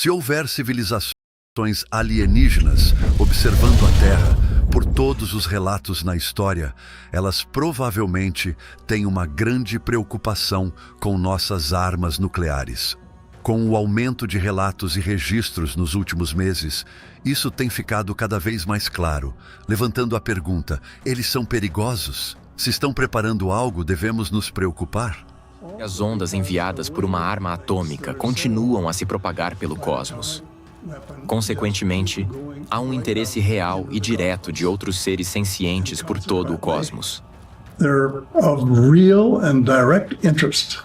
Se houver civilizações alienígenas observando a Terra, por todos os relatos na história, elas provavelmente têm uma grande preocupação com nossas armas nucleares. Com o aumento de relatos e registros nos últimos meses, isso tem ficado cada vez mais claro, levantando a pergunta: eles são perigosos? Se estão preparando algo, devemos nos preocupar? As ondas enviadas por uma arma atômica continuam a se propagar pelo cosmos. Consequentemente, há um interesse real e direto de outros seres sencientes por todo o cosmos. They're of real and direct interest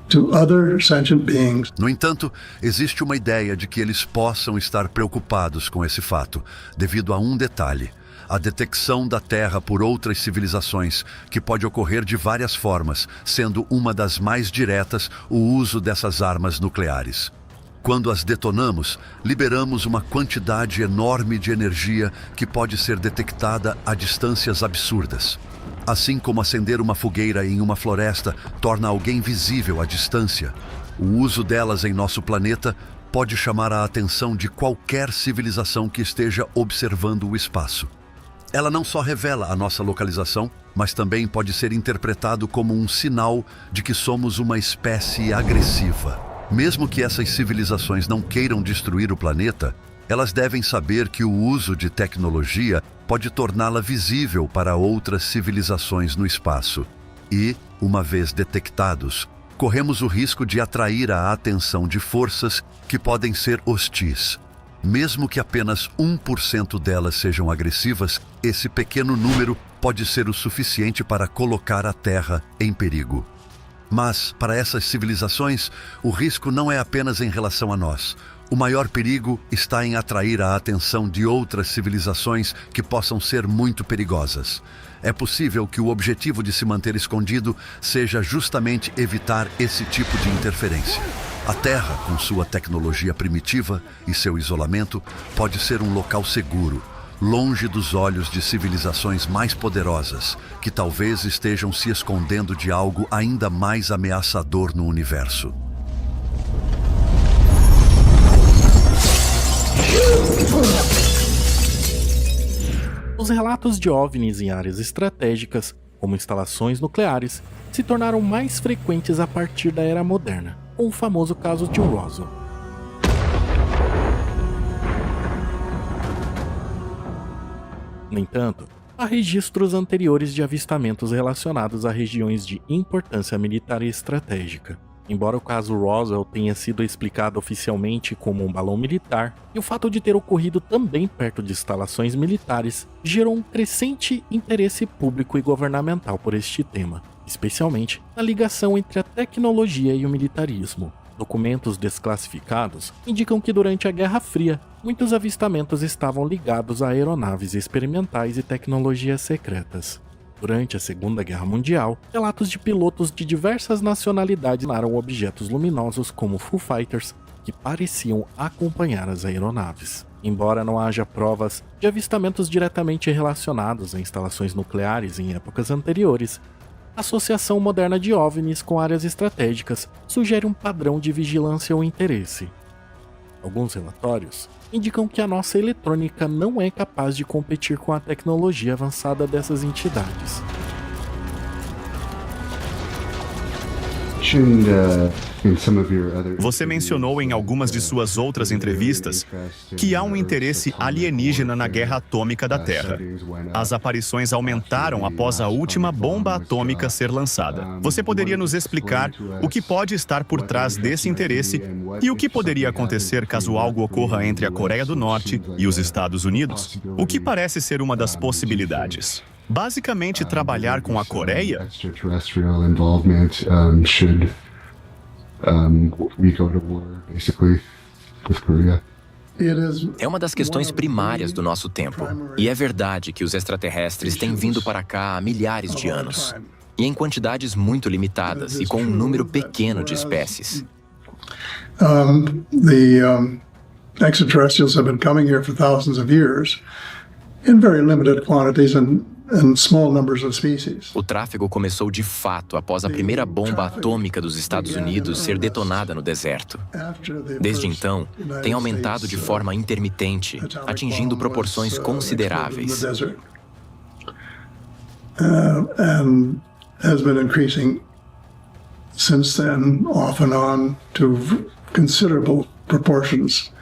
to other sentient beings. No entanto, existe uma ideia de que eles possam estar preocupados com esse fato, devido a um detalhe: a detecção da Terra por outras civilizações, que pode ocorrer de várias formas, sendo uma das mais diretas o uso dessas armas nucleares. Quando as detonamos, liberamos uma quantidade enorme de energia que pode ser detectada a distâncias absurdas. Assim como acender uma fogueira em uma floresta torna alguém visível à distância, o uso delas em nosso planeta pode chamar a atenção de qualquer civilização que esteja observando o espaço. Ela não só revela a nossa localização, mas também pode ser interpretado como um sinal de que somos uma espécie agressiva. Mesmo que essas civilizações não queiram destruir o planeta, elas devem saber que o uso de tecnologia pode torná-la visível para outras civilizações no espaço. E, uma vez detectados, corremos o risco de atrair a atenção de forças que podem ser hostis. Mesmo que apenas 1% delas sejam agressivas, esse pequeno número pode ser o suficiente para colocar a Terra em perigo. Mas, para essas civilizações, o risco não é apenas em relação a nós. O maior perigo está em atrair a atenção de outras civilizações que possam ser muito perigosas. É possível que o objetivo de se manter escondido seja justamente evitar esse tipo de interferência. A Terra, com sua tecnologia primitiva e seu isolamento, pode ser um local seguro, longe dos olhos de civilizações mais poderosas, que talvez estejam se escondendo de algo ainda mais ameaçador no universo. Os relatos de OVNIs em áreas estratégicas, como instalações nucleares, se tornaram mais frequentes a partir da era moderna, com o famoso caso de Roswell. No entanto, há registros anteriores de avistamentos relacionados a regiões de importância militar e estratégica. Embora o caso Roswell tenha sido explicado oficialmente como um balão militar, e o fato de ter ocorrido também perto de instalações militares gerou um crescente interesse público e governamental por este tema, especialmente na ligação entre a tecnologia e o militarismo. Documentos desclassificados indicam que durante a Guerra Fria, muitos avistamentos estavam ligados a aeronaves experimentais e tecnologias secretas. Durante a Segunda Guerra Mundial, relatos de pilotos de diversas nacionalidades viram objetos luminosos como Foo Fighters que pareciam acompanhar as aeronaves. Embora não haja provas de avistamentos diretamente relacionados a instalações nucleares em épocas anteriores, a associação moderna de OVNIs com áreas estratégicas sugere um padrão de vigilância ou interesse. Alguns relatórios indicam que a nossa eletrônica não é capaz de competir com a tecnologia avançada dessas entidades. Você mencionou em algumas de suas outras entrevistas que há um interesse alienígena na guerra atômica da Terra. As aparições aumentaram após a última bomba atômica ser lançada. Você poderia nos explicar o que pode estar por trás desse interesse e o que poderia acontecer caso algo ocorra entre a Coreia do Norte e os Estados Unidos? O que parece ser uma das possibilidades? Basicamente, trabalhar com a Coreia? We go to war, basically, with Korea. É uma das questões primárias do nosso tempo. E é verdade que os extraterrestres têm vindo para cá há milhares de anos. E em quantidades muito limitadas e com um número pequeno de espécies. Extraterrestrials have been coming here for thousands of years in very limited quantities and and small numbers of species. O tráfego começou de fato após a primeira bomba atômica dos Estados Unidos ser detonada no deserto. Desde então, tem aumentado de forma intermitente, atingindo proporções consideráveis. And has been increasing since then, off and on, to considerable proportions.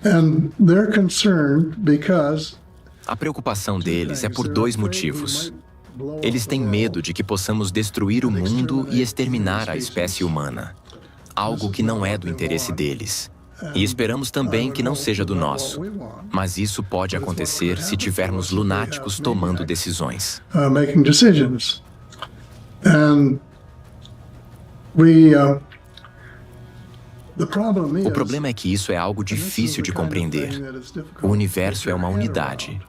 And they're concerned because A preocupação deles é por dois motivos. Eles têm medo de que possamos destruir o mundo e exterminar a espécie humana, algo que não é do interesse deles. E esperamos também que não seja do nosso. Mas isso pode acontecer se tivermos lunáticos tomando decisões. Making decisions. And the problem is, O problema é que isso é algo difícil de compreender. O universo é uma unidade,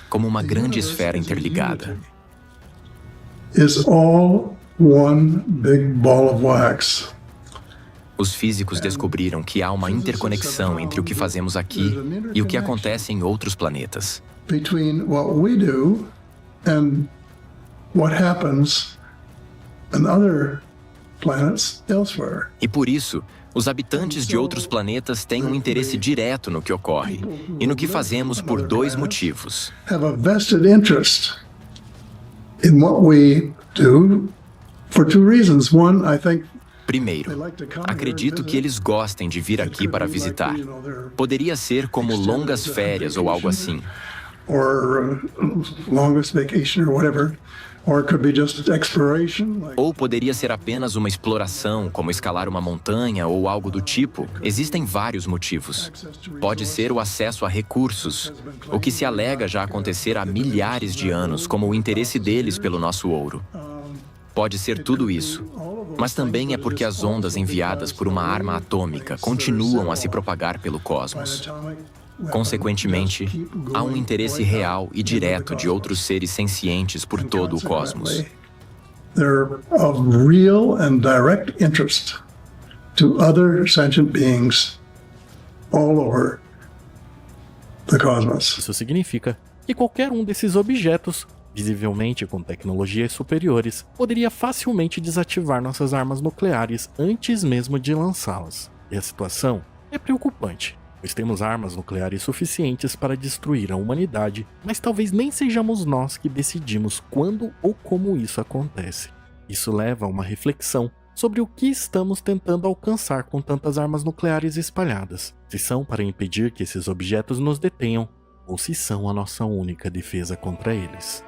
como uma grande esfera interligada. is all one big ball of wax. Os físicos descobriram que há uma interconexão entre o que fazemos aqui e o que acontece em outros planetas. Between what we do and what happens on other planets elsewhere. E por isso, os habitantes de outros planetas têm um interesse direto no que ocorre e no que fazemos por dois motivos. Have a vested interest in what we do for two reasons. One, I think Primeiro, acredito que eles gostem de vir aqui para visitar. Poderia ser como longas férias ou algo assim. or longest vacation or whatever, or it could be just exploration. Like, Ou poderia ser apenas uma exploração, como escalar uma montanha ou algo do tipo. Existem vários motivos. Pode ser o acesso a recursos, o que se alega já acontecer há milhares de anos, como o interesse deles pelo nosso ouro. Pode ser tudo isso. Mas também é porque as ondas enviadas por uma arma atômica continuam a se propagar pelo cosmos. Consequentemente, há um interesse real e direto de outros seres sencientes por todo o cosmos. they're of real and direct interest to other sentient beings all over the cosmos. Isso significa que qualquer um desses objetos, visivelmente com tecnologias superiores, poderia facilmente desativar nossas armas nucleares antes mesmo de lançá-las. E a situação é preocupante, pois temos armas nucleares suficientes para destruir a humanidade, mas talvez nem sejamos nós que decidimos quando ou como isso acontece. Isso leva a uma reflexão sobre o que estamos tentando alcançar com tantas armas nucleares espalhadas, se são para impedir que esses objetos nos detenham, ou se são a nossa única defesa contra eles.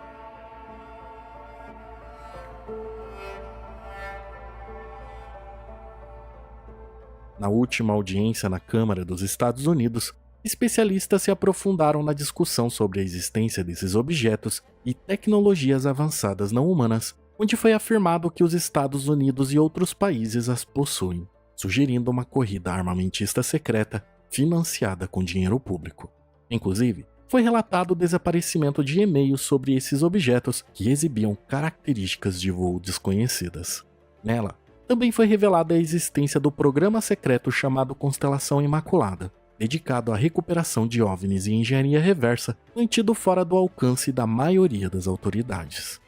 Na última audiência na Câmara dos Estados Unidos, especialistas se aprofundaram na discussão sobre a existência desses objetos e tecnologias avançadas não humanas, onde foi afirmado que os Estados Unidos e outros países as possuem, sugerindo uma corrida armamentista secreta financiada com dinheiro público. Inclusive, foi relatado o desaparecimento de e-mails sobre esses objetos que exibiam características de voo desconhecidas. Nela, também foi revelada a existência do programa secreto chamado Constelação Imaculada, dedicado à recuperação de OVNIs e engenharia reversa, mantido fora do alcance da maioria das autoridades.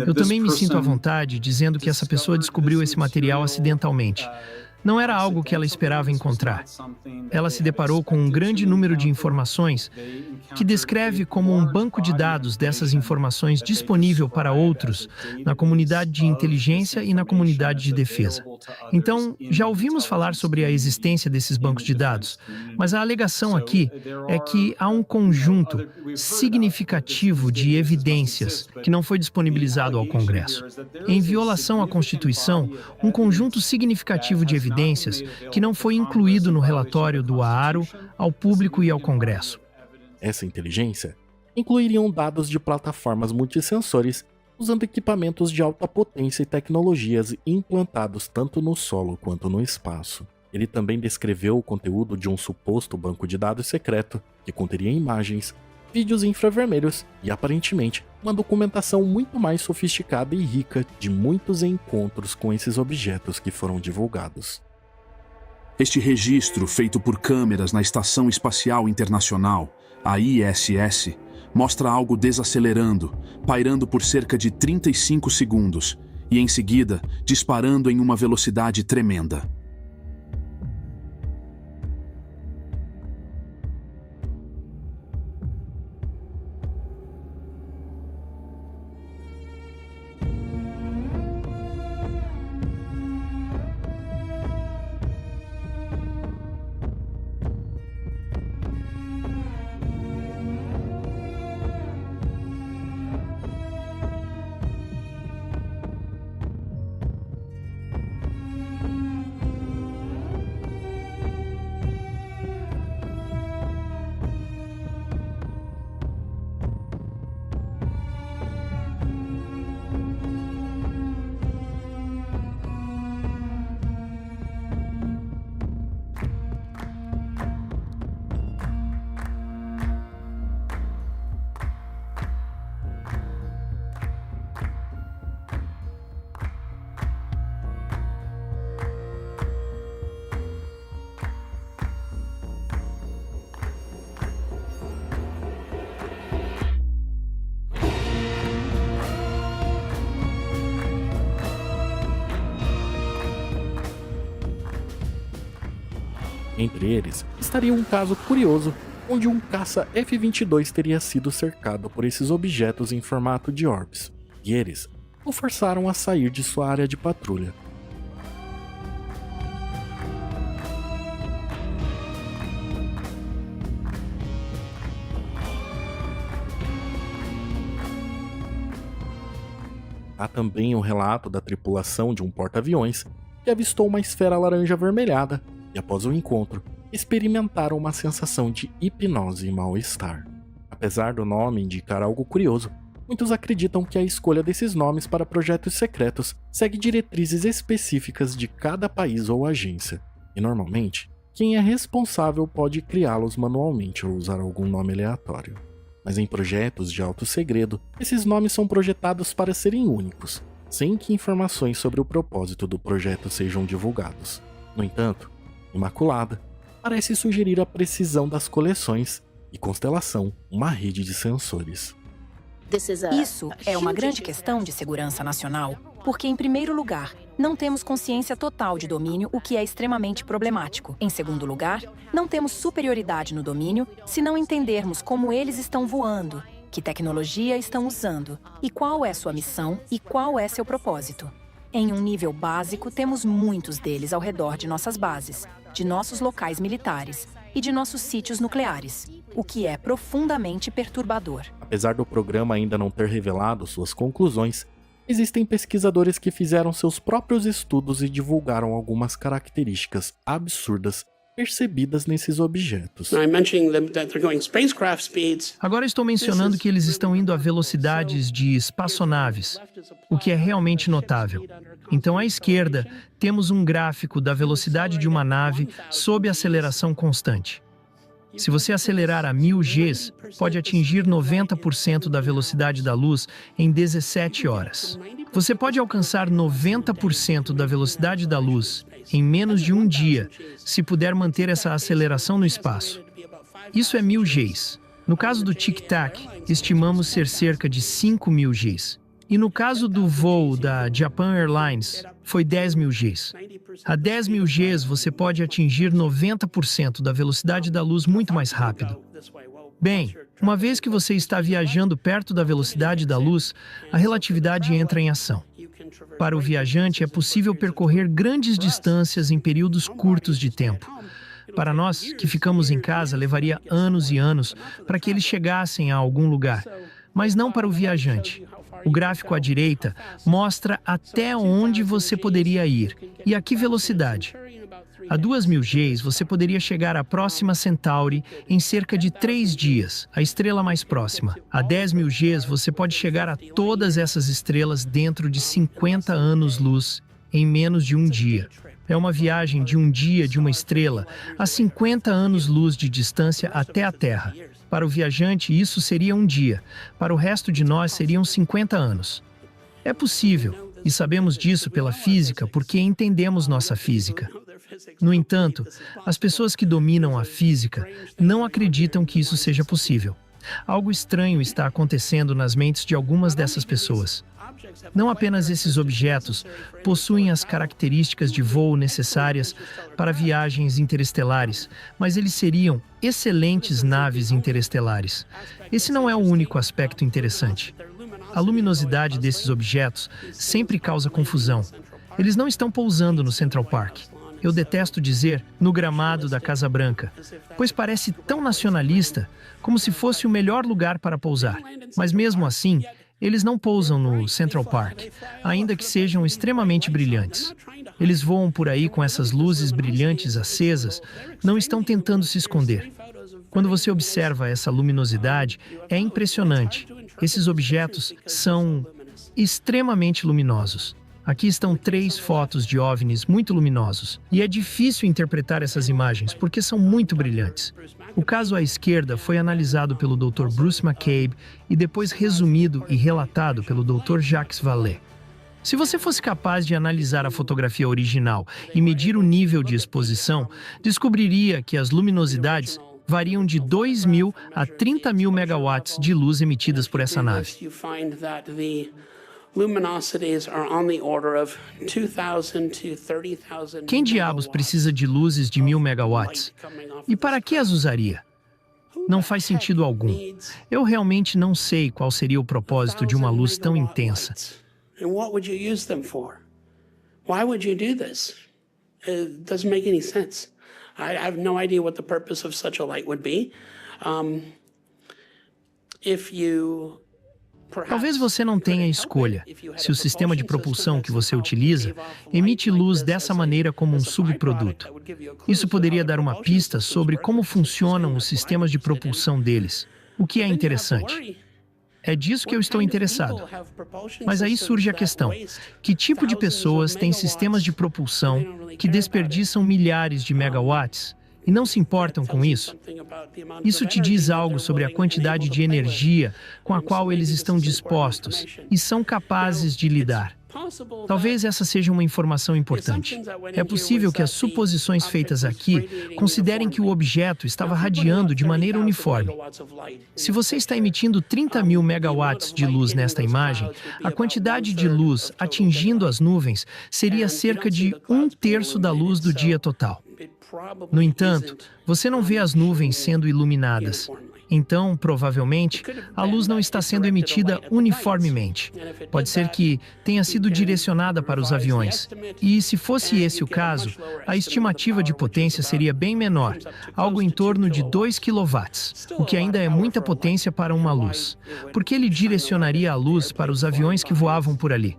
Eu também me sinto à vontade dizendo que essa pessoa descobriu esse material acidentalmente. Não era algo que ela esperava encontrar. Ela se deparou com um grande número de informações que descreve como um banco de dados dessas informações disponível para outros na comunidade de inteligência e na comunidade de defesa. Então, já ouvimos falar sobre a existência desses bancos de dados, mas a alegação aqui é que há um conjunto significativo de evidências que não foi disponibilizado ao Congresso. Em violação à Constituição, um conjunto significativo de evidências que não foi incluído no relatório do AARO ao público e ao Congresso. Essa inteligência incluiriam dados de plataformas multissensores usando equipamentos de alta potência e tecnologias implantados tanto no solo quanto no espaço. Ele também descreveu o conteúdo de um suposto banco de dados secreto que conteria imagens, vídeos infravermelhos e, aparentemente, uma documentação muito mais sofisticada e rica de muitos encontros com esses objetos que foram divulgados. Este registro, feito por câmeras na Estação Espacial Internacional, a ISS, mostra algo desacelerando, pairando por cerca de 35 segundos e, em seguida, disparando em uma velocidade tremenda. Entre eles, estaria um caso curioso, onde um caça F-22 teria sido cercado por esses objetos em formato de orbes, e eles o forçaram a sair de sua área de patrulha. Há também um relato da tripulação de um porta-aviões que avistou uma esfera laranja avermelhada e, após o encontro, experimentaram uma sensação de hipnose e mal-estar. Apesar do nome indicar algo curioso, muitos acreditam que a escolha desses nomes para projetos secretos segue diretrizes específicas de cada país ou agência, e normalmente, quem é responsável pode criá-los manualmente ou usar algum nome aleatório. Mas em projetos de alto segredo, esses nomes são projetados para serem únicos, sem que informações sobre o propósito do projeto sejam divulgados. No entanto, Imaculada parece sugerir a precisão das coleções e Constelação, uma rede de sensores. Isso é uma grande questão de segurança nacional, porque, em primeiro lugar, não temos consciência total de domínio, o que é extremamente problemático. Em segundo lugar, não temos superioridade no domínio se não entendermos como eles estão voando, que tecnologia estão usando, e qual é sua missão e qual é seu propósito. Em um nível básico, temos muitos deles ao redor de nossas bases, de nossos locais militares e de nossos sítios nucleares, o que é profundamente perturbador. Apesar do programa ainda não ter revelado suas conclusões, existem pesquisadores que fizeram seus próprios estudos e divulgaram algumas características absurdas percebidas nesses objetos. Agora estou mencionando que eles estão indo a velocidades de espaçonaves, o que é realmente notável. Então, à esquerda, temos um gráfico da velocidade de uma nave sob aceleração constante. Se você acelerar a 1000 Gs, pode atingir 90% da velocidade da luz em 17 horas. Você pode alcançar 90% da velocidade da luz em menos de um dia, se puder manter essa aceleração no espaço. Isso é 1000 Gs. No caso do Tic Tac, estimamos ser cerca de 5000 Gs. E no caso do voo da Japan Airlines, foi 10.000 Gs. A 10.000 Gs você pode atingir 90% da velocidade da luz muito mais rápido. Bem, uma vez que você está viajando perto da velocidade da luz, a relatividade entra em ação. Para o viajante, é possível percorrer grandes distâncias em períodos curtos de tempo. Para nós, que ficamos em casa, levaria anos e anos para que eles chegassem a algum lugar, mas não para o viajante. O gráfico à direita mostra até onde você poderia ir e a que velocidade. A 2000 Gs, você poderia chegar à próxima Centauri em cerca de 3 dias, a estrela mais próxima. A 10.000 Gs, você pode chegar a todas essas estrelas dentro de 50 anos-luz, em menos de um dia. É uma viagem de um dia de uma estrela a 50 anos-luz de distância até a Terra. Para o viajante, isso seria um dia. Para o resto de nós, seriam 50 anos. É possível, e sabemos disso pela física porque entendemos nossa física. No entanto, as pessoas que dominam a física não acreditam que isso seja possível. Algo estranho está acontecendo nas mentes de algumas dessas pessoas. Não apenas esses objetos possuem as características de voo necessárias para viagens interestelares, mas eles seriam excelentes naves interestelares. Esse não é o único aspecto interessante. A luminosidade desses objetos sempre causa confusão. Eles não estão pousando no Central Park. Eu detesto dizer no gramado da Casa Branca, pois parece tão nacionalista, como se fosse o melhor lugar para pousar. Mas mesmo assim, eles não pousam no Central Park, ainda que sejam extremamente brilhantes. Eles voam por aí com essas luzes brilhantes acesas, não estão tentando se esconder. Quando você observa essa luminosidade, é impressionante. Esses objetos são extremamente luminosos. Aqui estão 3 fotos de OVNIs muito luminosos, e é difícil interpretar essas imagens porque são muito brilhantes. O caso à esquerda foi analisado pelo Dr. Bruce McCabe e depois resumido e relatado pelo Dr. Jacques Vallée. Se você fosse capaz de analisar a fotografia original e medir o nível de exposição, descobriria que as luminosidades variam de 2.000 a 30.000 megawatts de luz emitidas por essa nave. Quem diabos precisa de luzes de 1.000 megawatts? E para que as usaria? Não faz sentido algum. Eu realmente não sei qual seria o propósito de uma luz tão intensa. I have no idea what the purpose of such a light would be. Talvez você não tenha escolha. Se o sistema de propulsão que você utiliza emite luz dessa maneira como um subproduto. Isso poderia dar uma pista sobre como funcionam os sistemas de propulsão deles, o que é interessante. É disso que eu estou interessado. Mas aí surge a questão: que tipo de pessoas têm sistemas de propulsão que desperdiçam milhares de megawatts e não se importam com isso? Isso te diz algo sobre a quantidade de energia com a qual eles estão dispostos e são capazes de lidar. Talvez essa seja uma informação importante. É possível que as suposições feitas aqui considerem que o objeto estava radiando de maneira uniforme. Se você está emitindo 30.000 megawatts de luz nesta imagem, a quantidade de luz atingindo as nuvens seria cerca de 1/3 da luz do dia total. No entanto, você não vê as nuvens sendo iluminadas. Então, provavelmente, a luz não está sendo emitida uniformemente. Pode ser que tenha sido direcionada para os aviões. E, se fosse esse o caso, a estimativa de potência seria bem menor, algo em torno de 2 kW, o que ainda é muita potência para uma luz. Porque ele direcionaria a luz para os aviões que voavam por ali.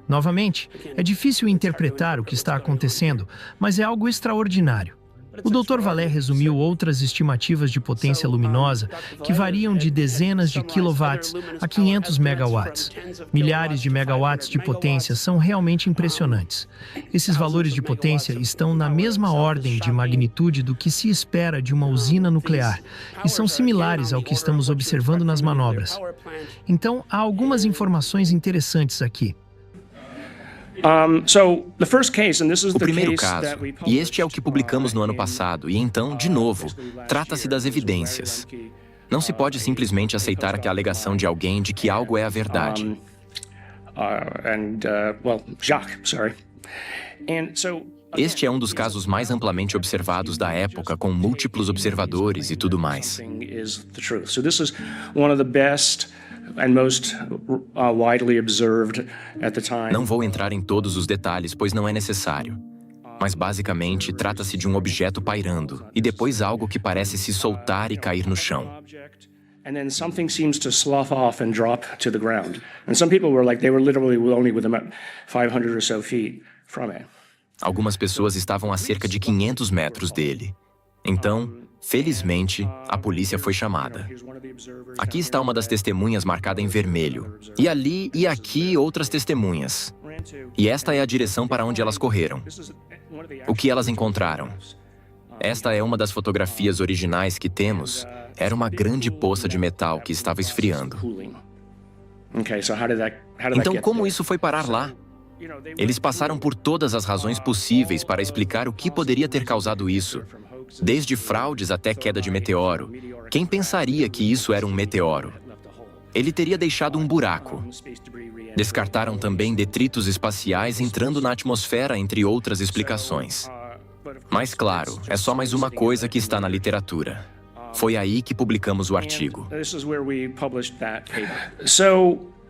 Novamente, é difícil interpretar o que está acontecendo, mas é algo extraordinário. O Dr. Vallée resumiu outras estimativas de potência luminosa que variam de dezenas de quilowatts a 500 megawatts. Milhares de megawatts de potência são realmente impressionantes. Esses valores de potência estão na mesma ordem de magnitude do que se espera de uma usina nuclear e são similares ao que estamos observando nas manobras. Então, há algumas informações interessantes aqui. O primeiro caso, e este é o que publicamos no ano passado, e então, de novo, trata-se das evidências. Não se pode simplesmente aceitar a alegação de alguém de que algo é a verdade. Este é um dos casos mais amplamente observados da época, com múltiplos observadores e tudo mais. Não vou entrar em todos os detalhes, pois não é necessário. Mas basicamente trata-se de um objeto pairando e depois algo que parece se soltar e cair no chão. Algumas pessoas estavam a cerca de 500 metros dele. Então, felizmente, a polícia foi chamada. Aqui está uma das testemunhas marcada em vermelho. E ali e aqui outras testemunhas. E esta é a direção para onde elas correram. O que elas encontraram? Esta é uma das fotografias originais que temos. Era uma grande poça de metal que estava esfriando. Então, como isso foi parar lá? Eles passaram por todas as razões possíveis para explicar o que poderia ter causado isso. Desde fraudes até queda de meteoro. Quem pensaria que isso era um meteoro? Ele teria deixado um buraco. Descartaram também detritos espaciais entrando na atmosfera, entre outras explicações. Mas claro, é só mais uma coisa que está na literatura. Foi aí que publicamos o artigo.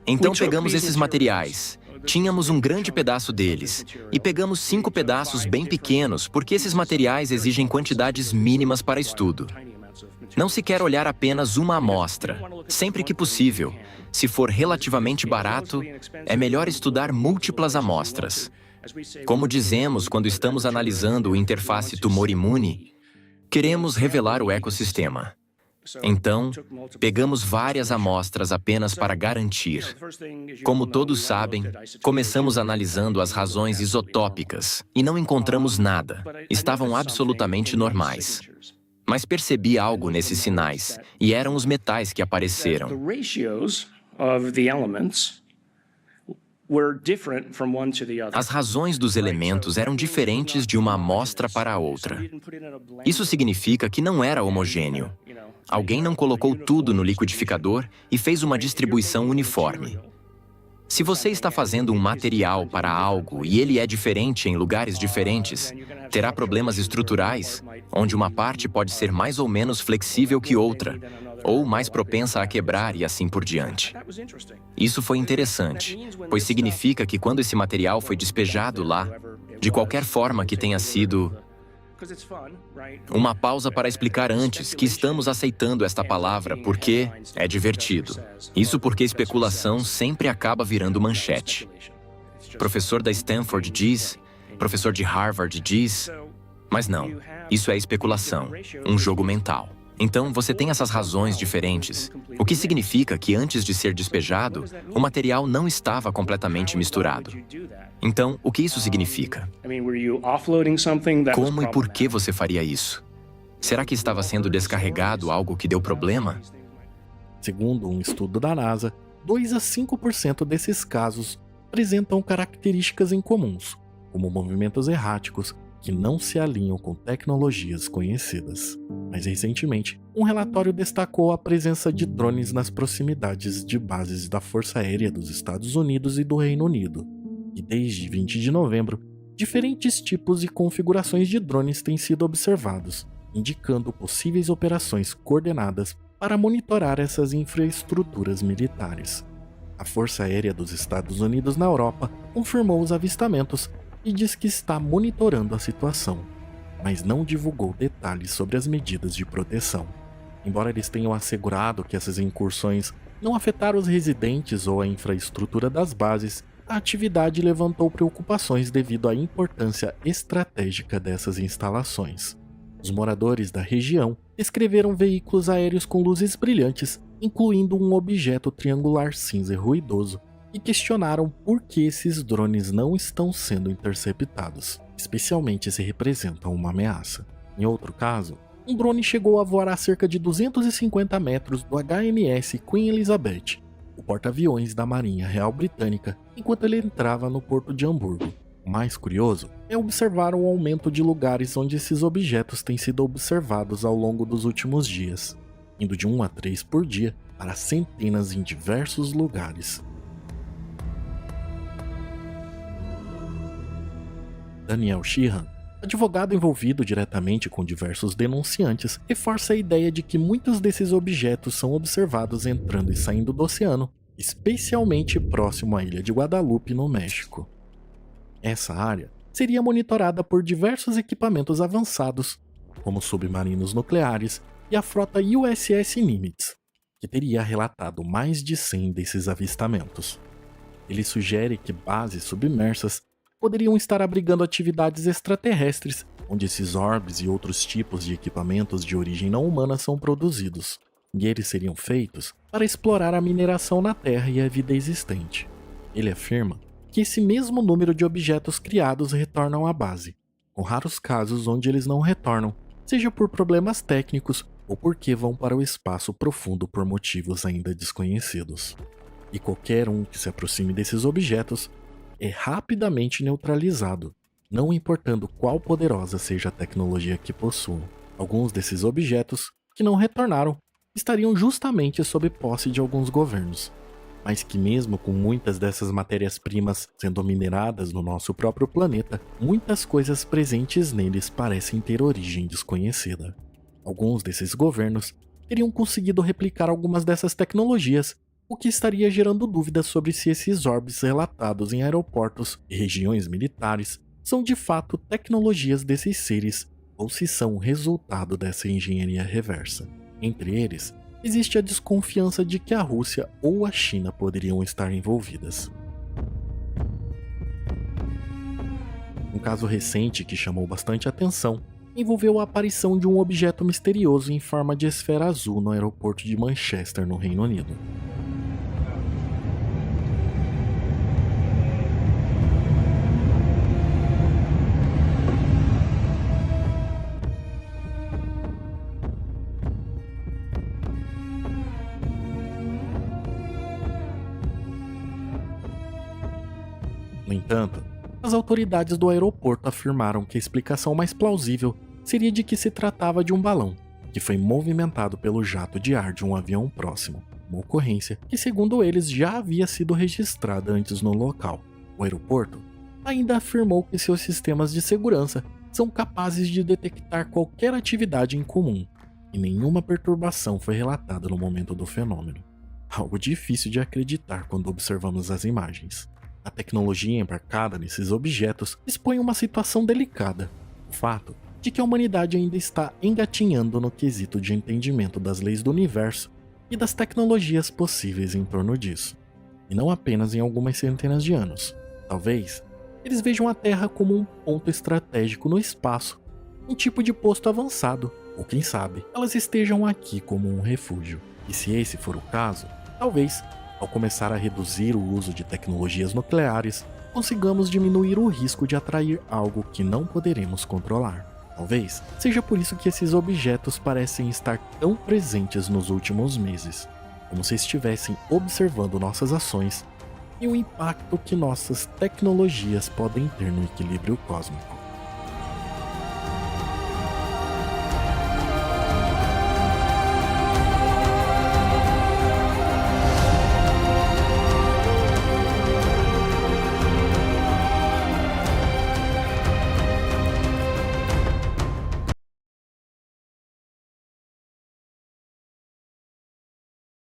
Então pegamos esses materiais. Tínhamos um grande pedaço deles. E pegamos 5 pedaços bem pequenos, porque esses materiais exigem quantidades mínimas para estudo. Não se quer olhar apenas uma amostra. Sempre que possível, se for relativamente barato, é melhor estudar múltiplas amostras. Como dizemos quando estamos analisando o interface tumor-imune, queremos revelar o ecossistema. Então, pegamos várias amostras apenas para garantir. Como todos sabem, começamos analisando as razões isotópicas e não encontramos nada. Estavam absolutamente normais. Mas percebi algo nesses sinais, e eram os metais que apareceram. As razões dos elementos eram diferentes de uma amostra para a outra. Isso significa que não era homogêneo. Alguém não colocou tudo no liquidificador e fez uma distribuição uniforme. Se você está fazendo um material para algo e ele é diferente em lugares diferentes, terá problemas estruturais, onde uma parte pode ser mais ou menos flexível que outra, ou mais propensa a quebrar e assim por diante. Isso foi interessante, pois significa que quando esse material foi despejado lá, de qualquer forma que tenha sido... Uma pausa para explicar antes que estamos aceitando esta palavra porque é divertido. Isso porque especulação sempre acaba virando manchete. Professor da Stanford diz, professor de Harvard diz, mas não, isso é especulação, um jogo mental. Então, você tem essas razões diferentes, o que significa que antes de ser despejado, o material não estava completamente misturado. Então, o que isso significa? Como e por que você faria isso? Será que estava sendo descarregado algo que deu problema? Segundo um estudo da NASA, 2 a 5% desses casos apresentam características incomuns, como movimentos erráticos, que não se alinham com tecnologias conhecidas. Mais recentemente, um relatório destacou a presença de drones nas proximidades de bases da Força Aérea dos Estados Unidos e do Reino Unido. E desde 20 de novembro, diferentes tipos e configurações de drones têm sido observados, indicando possíveis operações coordenadas para monitorar essas infraestruturas militares. A Força Aérea dos Estados Unidos na Europa confirmou os avistamentos e diz que está monitorando a situação, mas não divulgou detalhes sobre as medidas de proteção. Embora eles tenham assegurado que essas incursões não afetaram os residentes ou a infraestrutura das bases, a atividade levantou preocupações devido à importância estratégica dessas instalações. Os moradores da região descreveram veículos aéreos com luzes brilhantes, incluindo um objeto triangular cinza e ruidoso, e questionaram por que esses drones não estão sendo interceptados, especialmente se representam uma ameaça. Em outro caso, um drone chegou a voar a cerca de 250 metros do HMS Queen Elizabeth, o porta-aviões da Marinha Real Britânica, enquanto ele entrava no porto de Hamburgo. O mais curioso é observar o aumento de lugares onde esses objetos têm sido observados ao longo dos últimos dias, indo de 1 a 3 por dia para centenas em diversos lugares. Daniel Sheehan, advogado envolvido diretamente com diversos denunciantes, reforça a ideia de que muitos desses objetos são observados entrando e saindo do oceano, especialmente próximo à ilha de Guadalupe, no México. Essa área seria monitorada por diversos equipamentos avançados, como submarinos nucleares e a frota USS Nimitz, que teria relatado mais de 100 desses avistamentos. Ele sugere que bases submersas poderiam estar abrigando atividades extraterrestres, onde esses orbes e outros tipos de equipamentos de origem não humana são produzidos, e eles seriam feitos para explorar a mineração na Terra e a vida existente. Ele afirma que esse mesmo número de objetos criados retornam à base, com raros casos onde eles não retornam, seja por problemas técnicos ou porque vão para o espaço profundo por motivos ainda desconhecidos. E qualquer um que se aproxime desses objetos é rapidamente neutralizado, não importando qual poderosa seja a tecnologia que possuam. Alguns desses objetos, que não retornaram, estariam justamente sob posse de alguns governos, mas que mesmo com muitas dessas matérias-primas sendo mineradas no nosso próprio planeta, muitas coisas presentes neles parecem ter origem desconhecida. Alguns desses governos teriam conseguido replicar algumas dessas tecnologias, o que estaria gerando dúvidas sobre se esses orbes relatados em aeroportos e regiões militares são de fato tecnologias desses seres ou se são resultado dessa engenharia reversa. Entre eles, existe a desconfiança de que a Rússia ou a China poderiam estar envolvidas. Um caso recente que chamou bastante atenção envolveu a aparição de um objeto misterioso em forma de esfera azul no aeroporto de Manchester, no Reino Unido. No entanto, as autoridades do aeroporto afirmaram que a explicação mais plausível seria de que se tratava de um balão, que foi movimentado pelo jato de ar de um avião próximo, uma ocorrência que, segundo eles, já havia sido registrada antes no local. O aeroporto ainda afirmou que seus sistemas de segurança são capazes de detectar qualquer atividade em comum, e nenhuma perturbação foi relatada no momento do fenômeno. Algo difícil de acreditar quando observamos as imagens. A tecnologia embarcada nesses objetos expõe uma situação delicada. O fato de que a humanidade ainda está engatinhando no quesito de entendimento das leis do universo e das tecnologias possíveis em torno disso. E não apenas em algumas centenas de anos. Talvez eles vejam a Terra como um ponto estratégico no espaço, um tipo de posto avançado, ou quem sabe, elas estejam aqui como um refúgio. E se esse for o caso, talvez, ao começar a reduzir o uso de tecnologias nucleares, consigamos diminuir o risco de atrair algo que não poderemos controlar. Talvez seja por isso que esses objetos parecem estar tão presentes nos últimos meses, como se estivessem observando nossas ações e o impacto que nossas tecnologias podem ter no equilíbrio cósmico.